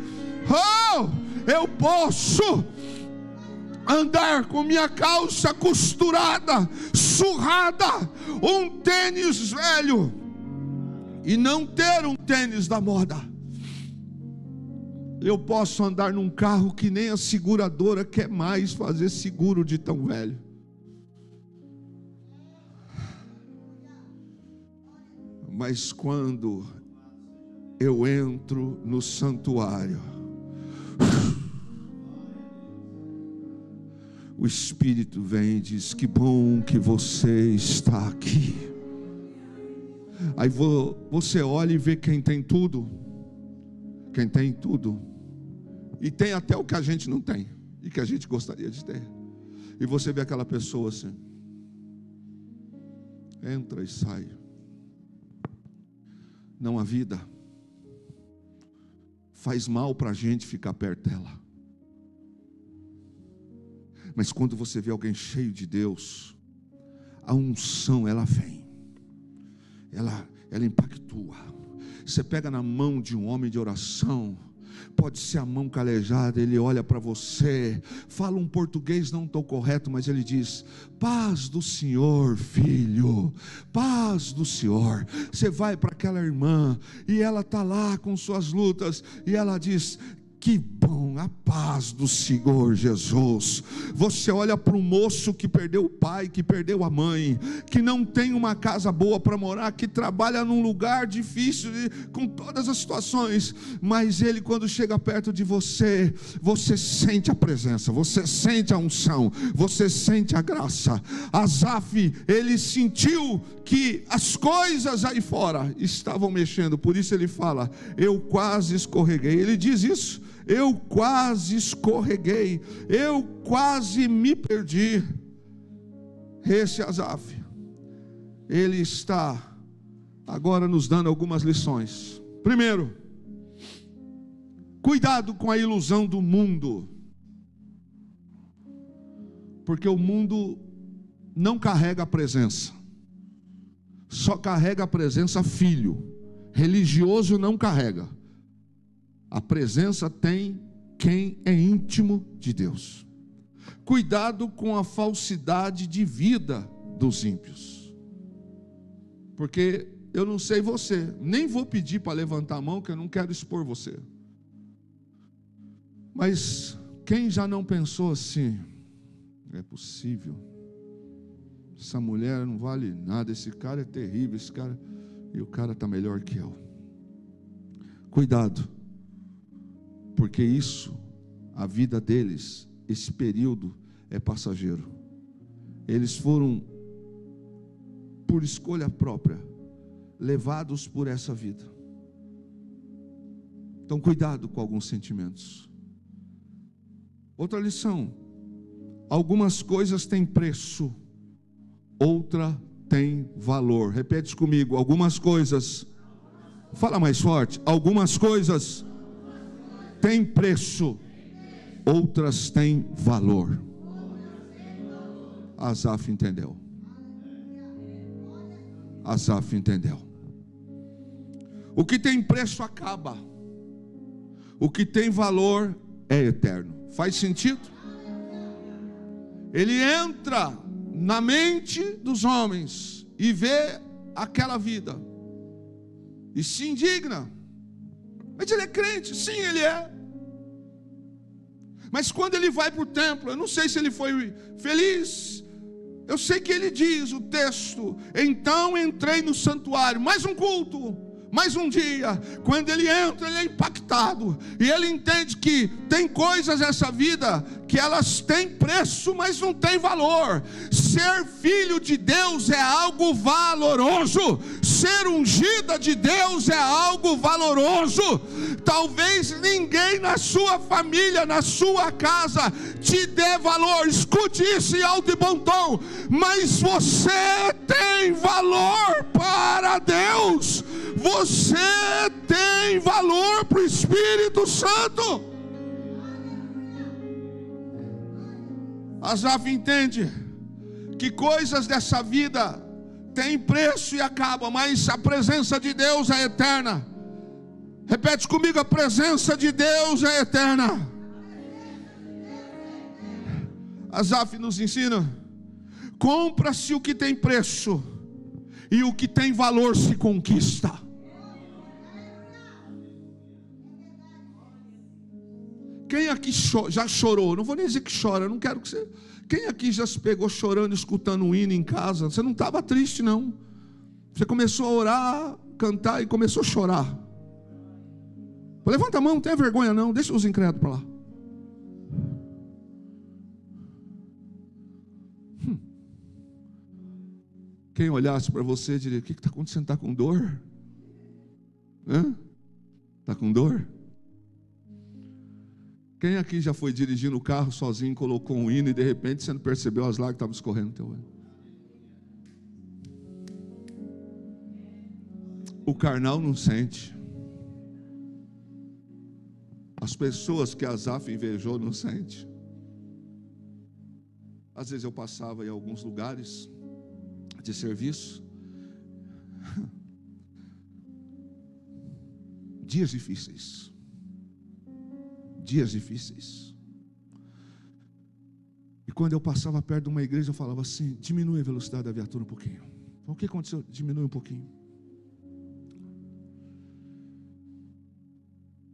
Eu posso andar com minha calça costurada, surrada, um tênis velho, e não ter um tênis da moda. Eu posso andar num carro que nem a seguradora quer mais fazer seguro de tão velho. Mas quando eu entro no santuário, o Espírito vem e diz: que bom que você está aqui. Aí você olha e vê quem tem tudo. Quem tem tudo. E tem até o que a gente não tem. E que a gente gostaria de ter. E você vê aquela pessoa assim. Entra e sai. Não há vida. Faz mal para a gente ficar perto dela. Mas quando você vê alguém cheio de Deus, a unção, ela vem. Ela impactua. Você pega na mão de um homem de oração, pode ser a mão calejada, ele olha para você, fala um português não tão correto, mas ele diz: paz do Senhor, filho, paz do Senhor. Você vai para aquela irmã, e ela está lá com suas lutas, e ela diz: que bom, a paz do Senhor Jesus. Você olha para um moço que perdeu o pai, que perdeu a mãe, que não tem uma casa boa para morar, que trabalha num lugar difícil, com todas as situações, mas ele, quando chega perto de você, você sente a presença, você sente a unção, você sente a graça. Asaf, ele sentiu que as coisas aí fora estavam mexendo, por isso ele fala: eu quase escorreguei. Ele diz isso: eu quase escorreguei, eu quase me perdi. Esse Asaf, ele está agora nos dando algumas lições. Primeiro, cuidado com a ilusão do mundo, porque o mundo não carrega a presença, só carrega a presença filho. Religioso não carrega. A presença tem quem é íntimo de Deus. Cuidado com a falsidade de vida dos ímpios. Porque eu não sei você, nem vou pedir para levantar a mão, que eu não quero expor você. Mas quem já não pensou assim: é possível, essa mulher não vale nada, esse cara é terrível, esse cara, e o cara está melhor que eu. Cuidado, porque isso, a vida deles, esse período é passageiro. Eles foram, por escolha própria, levados por essa vida. Então cuidado com alguns sentimentos. Outra lição: algumas coisas têm preço, outra tem valor. Repete comigo: algumas coisas, fala mais forte, algumas coisas têm preço, outras têm valor. Asaf entendeu. Asaf entendeu. O que tem preço acaba, o que tem valor é eterno. Faz sentido? Ele entra na mente dos homens e vê aquela vida e se indigna. Mas ele é crente, sim, ele é. Mas quando ele vai para o templo, eu não sei se ele foi feliz. Eu sei que ele diz o texto: então entrei no santuário, mais um culto, mais um dia. Quando ele entra, ele é impactado, e ele entende que tem coisas nessa vida que elas têm preço, mas não têm valor. Ser filho de Deus é algo valoroso. Ser ungida de Deus é algo valoroso. Talvez ninguém na sua família, na sua casa, te dê valor. Escute isso em alto e bom tom. Mas você tem valor para Deus. Você tem valor para o Espírito Santo. Asaf entende que coisas dessa vida têm preço e acabam, mas a presença de Deus é eterna. Repete comigo: a presença de Deus é eterna. Asaf nos ensina: compra-se o que tem preço, e o que tem valor se conquista. Quem aqui já chorou? Não vou nem dizer que chora, eu não quero que você... Quem aqui já se pegou chorando, escutando um hino em casa? Você não estava triste, não. Você começou a orar, cantar e começou a chorar. Levanta a mão, não tenha vergonha não, deixa os incrédulos para lá. Quem olhasse para você diria: o que está acontecendo? Está com dor? Está com dor? Quem aqui já foi dirigindo o carro sozinho, colocou um hino e de repente você não percebeu as lágrimas que estavam escorrendo no teu olho? O carnal não sente. As pessoas que Asaf invejou não sente. Às vezes eu passava em alguns lugares de serviço, dias difíceis, e quando eu passava perto de uma igreja, eu falava assim: diminui a velocidade da viatura um pouquinho. O que aconteceu? Diminui um pouquinho.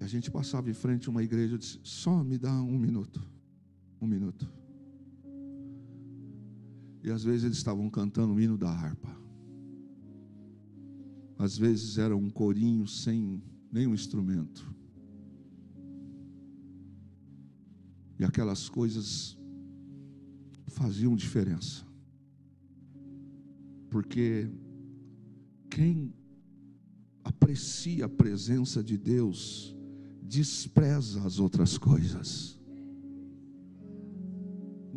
A gente passava em frente a uma igreja, eu disse: só me dá um minuto. E às vezes eles estavam cantando o hino da harpa. Às vezes era um corinho sem nenhum instrumento. E aquelas coisas faziam diferença. Porque quem aprecia a presença de Deus despreza as outras coisas.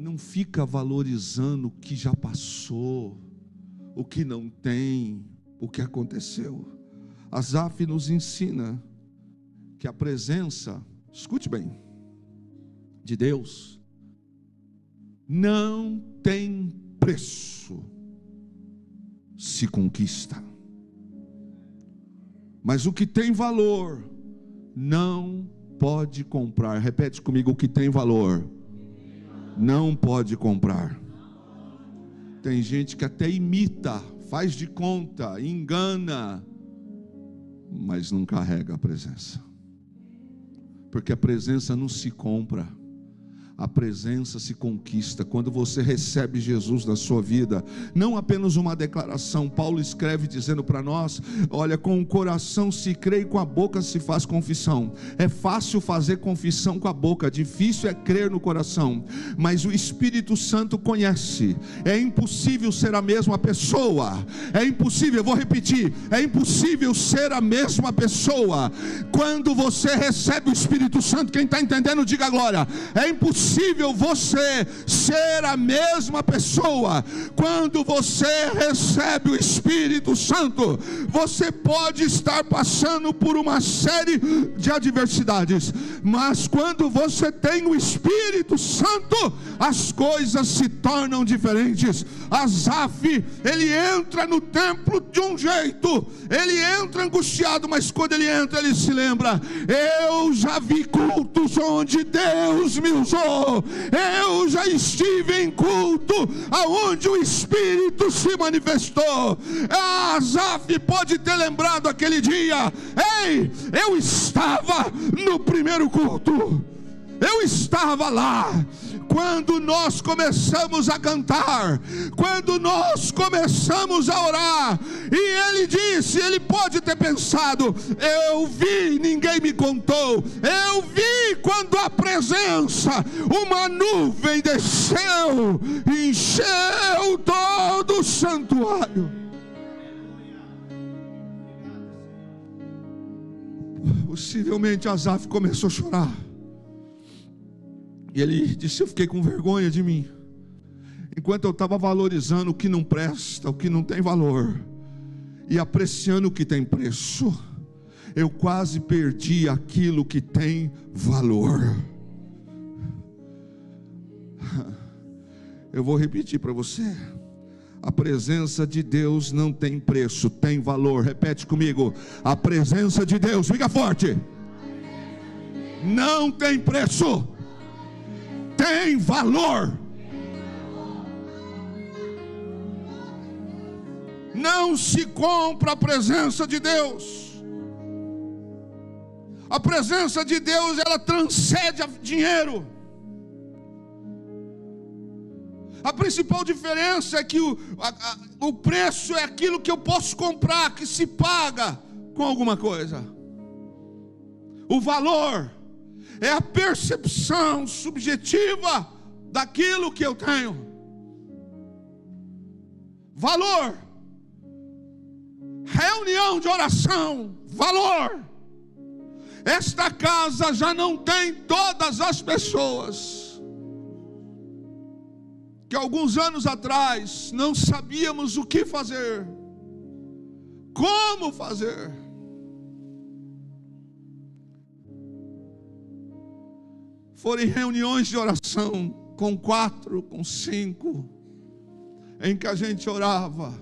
Não fica valorizando o que já passou, o que não tem, o que aconteceu. Asaf nos ensina que a presença, escute bem, de Deus não tem preço, se conquista. Mas o que tem valor não pode comprar. Repete comigo: o que tem valor não pode comprar. Tem gente que até imita, faz de conta, engana, mas não carrega a presença. Porque a presença não se compra. A presença se conquista. Quando você recebe Jesus na sua vida, não apenas uma declaração. Paulo escreve dizendo para nós: olha, com o coração se crê e com a boca se faz confissão. É fácil fazer confissão com a boca, difícil é crer no coração. Mas o Espírito Santo conhece. É impossível ser a mesma pessoa. É impossível, eu vou repetir, é impossível ser a mesma pessoa quando você recebe o Espírito Santo. Quem está entendendo, diga glória. É impossível você ser a mesma pessoa quando você recebe o Espírito Santo. Você pode estar passando por uma série de adversidades, mas quando você tem o Espírito Santo, as coisas se tornam diferentes. Asaf, ele entra no templo de um jeito, ele entra angustiado, mas quando ele entra, ele se lembra: eu já vi cultos onde Deus me usou. Eu já estive em culto aonde o Espírito se manifestou. Asaf pode ter lembrado aquele dia: ei, eu estava no primeiro culto, eu estava lá. Quando nós começamos a cantar, quando nós começamos a orar, e ele disse, ele pode ter pensado: eu vi, ninguém me contou, eu vi quando a presença, uma nuvem desceu, encheu todo o santuário. Possivelmente Asaf começou a chorar. E ele disse: eu fiquei com vergonha de mim. Enquanto eu estava valorizando o que não presta, o que não tem valor, e apreciando o que tem preço, eu quase perdi aquilo que tem valor. Eu vou repetir para você: a presença de Deus não tem preço, tem valor. Repete comigo: a presença de Deus, fica forte, não tem preço, tem valor. Não se compra a presença de Deus. A presença de Deus, ela transcende a dinheiro. A principal diferença é que o preço é aquilo que eu posso comprar, que se paga com alguma coisa. O valor é a percepção subjetiva daquilo que eu tenho. Valor reunião de oração, valor. Esta casa já não tem todas as pessoas que alguns anos atrás não sabíamos o que fazer, como fazer. Foram reuniões de oração com 4, com 5, em que a gente orava,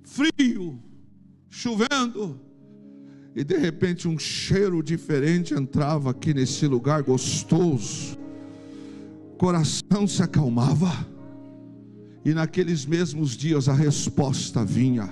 frio, chovendo, e de repente um cheiro diferente entrava aqui nesse lugar gostoso, o coração se acalmava, e naqueles mesmos dias a resposta vinha,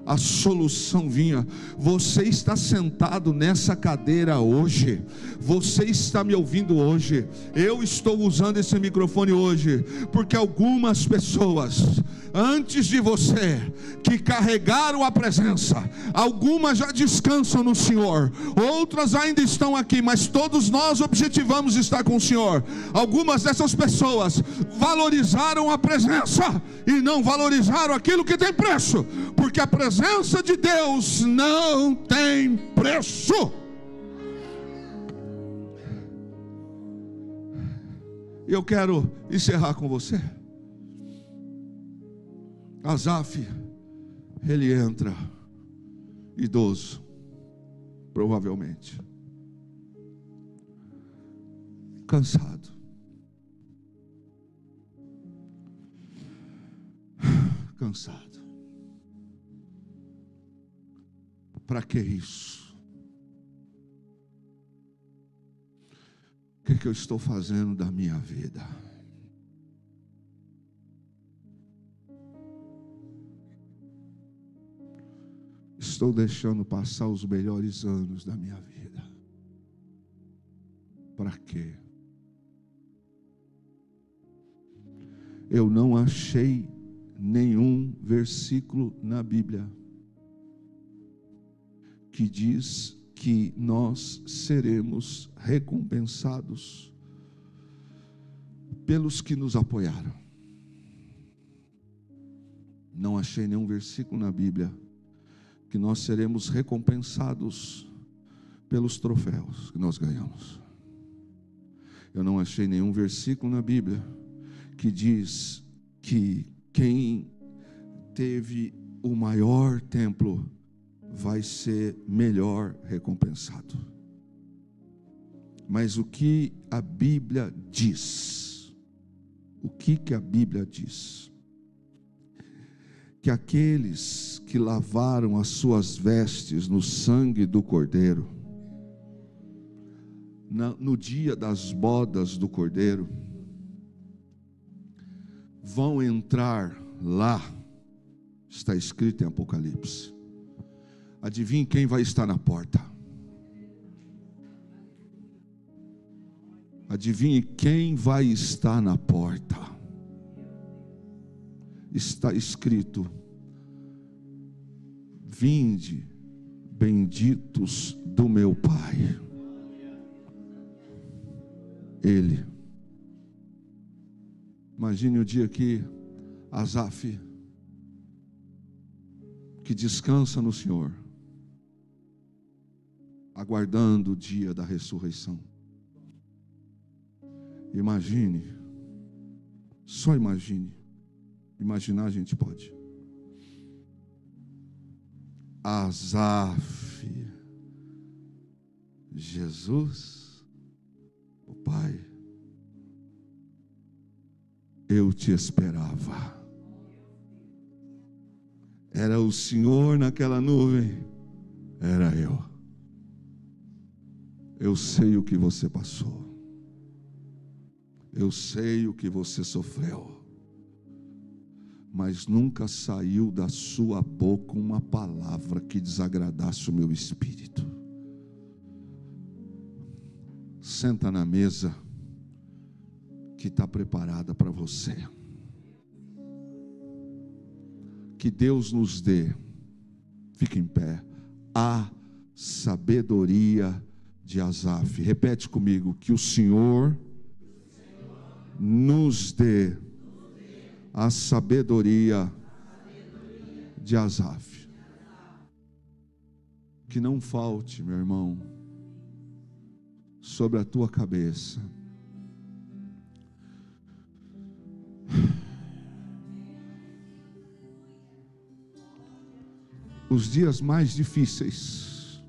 a solução vinha. Você está sentado nessa cadeira hoje, você está me ouvindo hoje, eu estou usando esse microfone hoje, porque algumas pessoas antes de você, que carregaram a presença, algumas já descansam no Senhor, outras ainda estão aqui, mas todos nós objetivamos estar com o Senhor. Algumas dessas pessoas valorizaram a presença e não valorizaram aquilo que tem preço, porque a presença de Deus não tem preço. Eu quero encerrar com você. Asaf, ele entra idoso, provavelmente, cansado, para que isso? O que eu estou fazendo da minha vida? Estou deixando passar os melhores anos da minha vida. Para quê? Eu não achei nenhum versículo na Bíblia que diz que nós seremos recompensados pelos que nos apoiaram. Não achei nenhum versículo na Bíblia que nós seremos recompensados pelos troféus que nós ganhamos. Eu não achei nenhum versículo na Bíblia que diz que quem teve o maior templo vai ser melhor recompensado. Mas o que a Bíblia diz? O que a Bíblia diz? Que aqueles que lavaram as suas vestes no sangue do Cordeiro, no dia das bodas do Cordeiro, vão entrar lá. Está escrito em Apocalipse. Adivinhe quem vai estar na porta? Adivinhe quem vai estar na porta? Está escrito: vinde, benditos do meu Pai. Ele. Imagine o dia que Asaf, que descansa no Senhor, aguardando o dia da ressurreição. Imagine, só imagine. Imaginar a gente pode. Asaf, Jesus, o Pai, eu te esperava. Era o Senhor naquela nuvem, era eu. Eu sei o que você passou, eu sei o que você sofreu, mas nunca saiu da sua boca uma palavra que desagradasse o meu espírito. Senta na mesa que está preparada para você. Que Deus nos dê, fique em pé, a sabedoria de Asaf. Repete comigo: que o Senhor nos dê a sabedoria de Asaf. que não falte, meu irmão, sobre a tua cabeça. Os dias mais difíceis,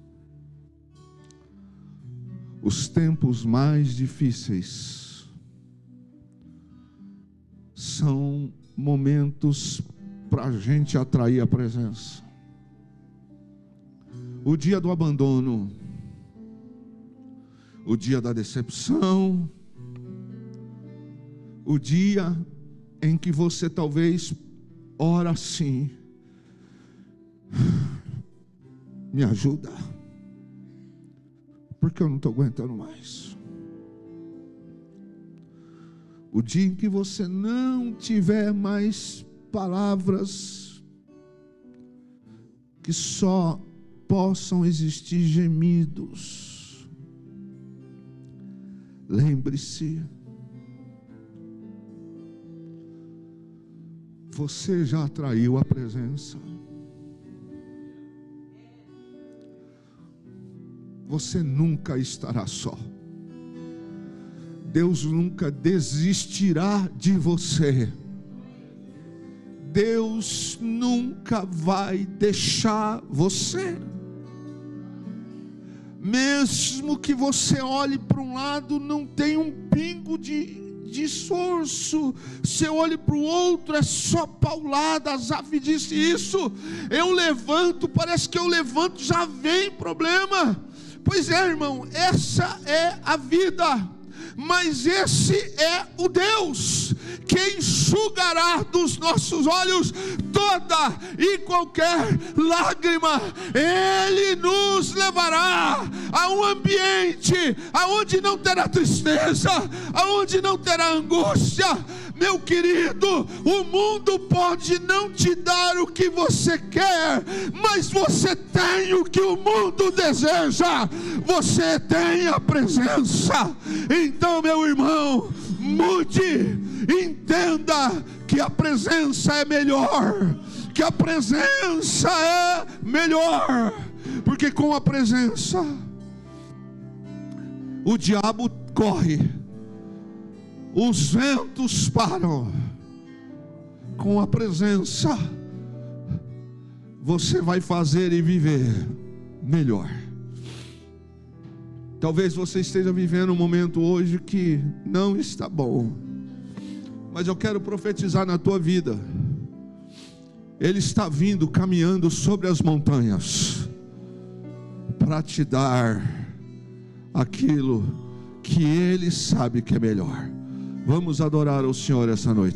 os tempos mais difíceis, são momentos para a gente atrair a presença. O dia do abandono, o dia da decepção, o dia em que você talvez ora assim: me ajuda, porque eu não estou aguentando mais. O dia em que você não tiver mais palavras, que só possam existir gemidos, lembre-se, você já atraiu a presença. Você nunca estará só. Deus nunca desistirá de você. Deus nunca vai deixar você. Mesmo que você olhe para um lado, não tem um pingo de esforço. Você olhe para o outro, é só paulada. Asaf disse isso: eu levanto, parece que eu levanto, já vem problema. Pois é, irmão, essa é a vida. Mas esse é o Deus que enxugará dos nossos olhos toda e qualquer lágrima. Ele nos levará a um ambiente aonde não terá tristeza, aonde não terá angústia. Meu querido, o mundo pode não te dar o que você quer, mas você tem o que o mundo deseja. Você tem a presença. Então, meu irmão, mude, entenda que a presença é melhor, que a presença é melhor, porque com a presença o diabo corre, os ventos param. Com a presença você vai fazer e viver melhor. Talvez você esteja vivendo um momento hoje que não está bom, mas eu quero profetizar na tua vida. Ele está vindo, caminhando sobre as montanhas, para te dar aquilo que Ele sabe que é melhor. Vamos adorar o Senhor essa noite.